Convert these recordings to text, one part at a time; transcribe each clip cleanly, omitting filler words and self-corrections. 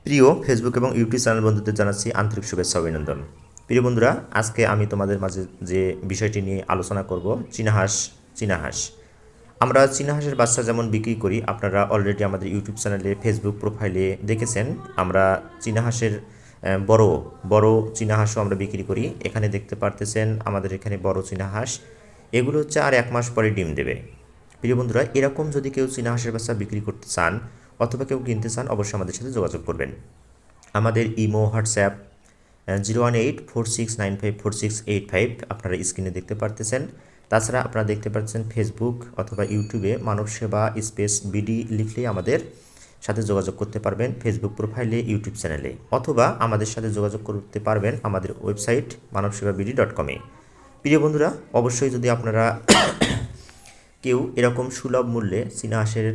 প্রিয় ফেসবুক এবং YouTube channel বন্ধুদের জানাচ্ছি আন্তরিক শুভেচ্ছা অভিনন্দন। প্রিয় বন্ধুরা, আজকে আমি তোমাদের মাঝে যে বিষয়টি নিয়ে আলোচনা করব, চীনা হাঁস। আমরা চীনা হাঁসের বাচ্চা যেমন বিক্রি করি, আপনারা অলরেডি আমাদের ইউটিউব চ্যানেলে, ফেসবুক প্রোফাইলে দেখেছেন। আমরা চীনা হাঁসের বড় বড় চীনা হাঁসও আমরা বিক্রি করি। এখানে দেখতে পারতেছেন আমাদের এখানে বড় চীনা হাঁস। এগুলো হচ্ছে আর 1 মাস পরে ডিম দেবে। প্রিয় বন্ধুরা, এরকম যদি কেউ চীনা হাঁসের বাচ্চা বিক্রি করতে চান অথবা কেউ কিনতে চান, অবশ্যই আমাদের সাথে যোগাযোগ করবেন। আমাদের ইমো, হোয়াটসঅ্যাপ 01846954685 আপনারা স্ক্রিনে দেখতে পারতেছেন। তাছাড়া আপনারা দেখতে পাচ্ছেন ফেসবুক অথবা ইউটিউবে মানব সেবা স্পেস বিডি লিখলেই আমাদের সাথে যোগাযোগ করতে পারবেন, ফেসবুক প্রোফাইলে, ইউটিউব চ্যানেলে, অথবা আমাদের সাথে যোগাযোগ করতে পারবেন আমাদের ওয়েবসাইট manavsebaBD.com-এ। প্রিয় বন্ধুরা, অবশ্যই যদি আপনারা কেউ এরকম সুলভ মূল্যে চীনা হাঁসের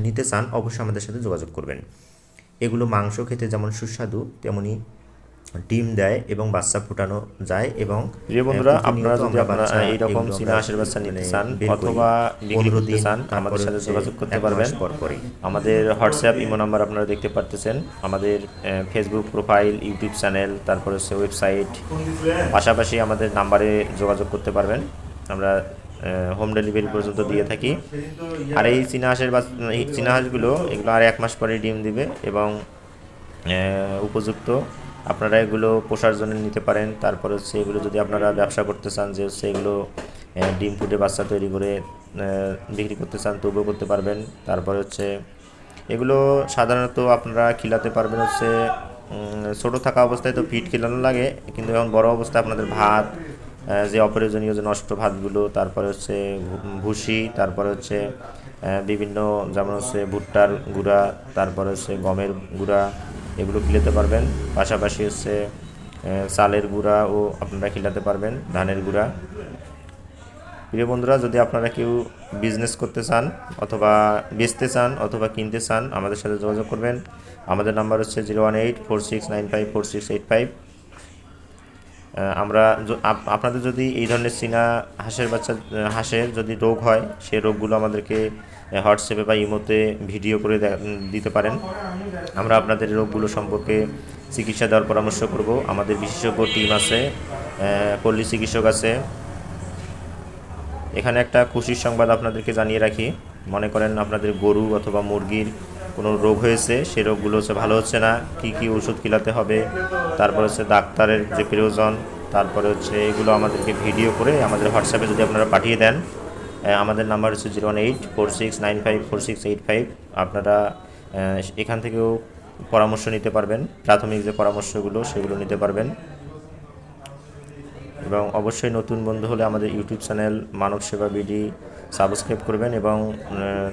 নিতে চান, অবশ্যই আমাদের সাথে যোগাযোগ করবেন। এগুলো মাংস খেতে যেমন সুস্বাদু, তেমনি ডিম দেয় এবং বাচ্চা ফোটানো যায়। এবং প্রিয় বন্ধুরা, আপনারা যদি এইরকম চীনা হাঁসের বাচ্চা নিতে চান অথবা বিক্রি করতে চান, আমাদের সাথে যোগাযোগ করতে পারবেন। আমাদের হোয়াটসঅ্যাপ, ইমো নাম্বার আপনারা দেখতে পারতেছেন, আমাদের ফেসবুক প্রোফাইল, ইউটিউব চ্যানেল, তারপর হচ্ছে ওয়েবসাইট, পাশাপাশি আমাদের নাম্বারে যোগাযোগ করতে পারবেন। আমরা হোম ডেলিভারি পর্যন্ত দিয়ে থাকি। আর এই চীনা হাঁসগুলো এগুলো আর 1 মাস পরে ডিম দিবে এবং উপযুক্ত। আপনারা এগুলো পোষার জন্য নিতে পারেন। তারপর হচ্ছে এগুলো যদি আপনারা ব্যবসা করতে চান, যে হচ্ছে এগুলো ডিম ফুটে বাচ্চা তৈরি করে বিক্রি করতে চান, তবুও করতে পারবেন। তারপর হচ্ছে এগুলো সাধারণত আপনারা খিলাতে পারবেন হচ্ছে ছোটো থাকা অবস্থায় তো ফিড খিলানো লাগে, কিন্তু এখন বড় অবস্থায় আপনাদের ভাত, যে অপ্রয়োজনীয় যে নষ্ট ভাতগুলো, তারপরে হচ্ছে ভুসি, তারপরে হচ্ছে বিভিন্ন যেমন হচ্ছে ভুট্টার গুঁড়া, তারপরে হচ্ছে গমের গুঁড়া, এগুলো খিলাতে পারবেন। পাশাপাশি হচ্ছে চালের গুঁড়াও আপনারা খিলাতে পারবেন, ধানের গুঁড়া। প্রিয় বন্ধুরা, যদি আপনারা কেউ বিজনেস করতে চান অথবা বেচতে চান অথবা কিনতে চান, আমাদের সাথে যোগাযোগ করবেন। আমাদের নাম্বার হচ্ছে 01846954685। আমরা আপনাদের যদি এই ধরনের চীনা হাঁসের যদি রোগ হয়, সেই রোগগুলো আমাদেরকে হোয়াটসঅ্যাপে বা ইমোতে ভিডিও করে দিতে পারেন। আমরা আপনাদের রোগগুলো সম্পর্কে চিকিৎসা দেওয়ার পরামর্শ করব। আমাদের বিশেষজ্ঞ টিম আছে, পল্লী চিকিৎসক আছে। এখানে একটা খুশির সংবাদ আপনাদেরকে জানিয়ে রাখি। মনে করেন আপনাদের গরু অথবা মুরগির কোনো রোগ হয়েছে, সেই রোগগুলো হচ্ছে ভালো হচ্ছে না, কি ওষুধ খিলাতে হবে, তারপর হচ্ছে ডাক্তারের যে প্রয়োজন, তারপরে হচ্ছে এগুলো আমাদেরকে ভিডিও করে আমাদের হোয়াটসঅ্যাপে যদি আপনারা পাঠিয়ে দেন। আমাদের নাম্বার হচ্ছে 01846954685। আপনারা এখান থেকেও পরামর্শ নিতে পারবেন, প্রাথমিক যে পরামর্শগুলো সেগুলো নিতে পারবেন। এবং অবশ্যই নতুন বন্ধু হলে আমাদের ইউটিউব চ্যানেল মানব সেবা বিডি সাবস্ক্রাইব করবেন এবং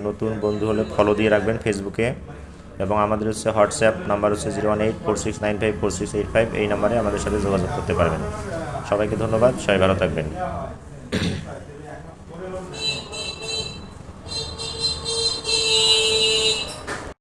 নতুন বন্ধু হলে ফলো দিয়ে রাখবেন ফেসবুকে। এবং আমাদের হচ্ছে হোয়াটসঅ্যাপ নাম্বার হচ্ছে 01846954685। এই নাম্বারে আমাদের সাথে যোগাযোগ করতে পারবেন। সবাইকে ধন্যবাদ, সবাই ভালো থাকবেন।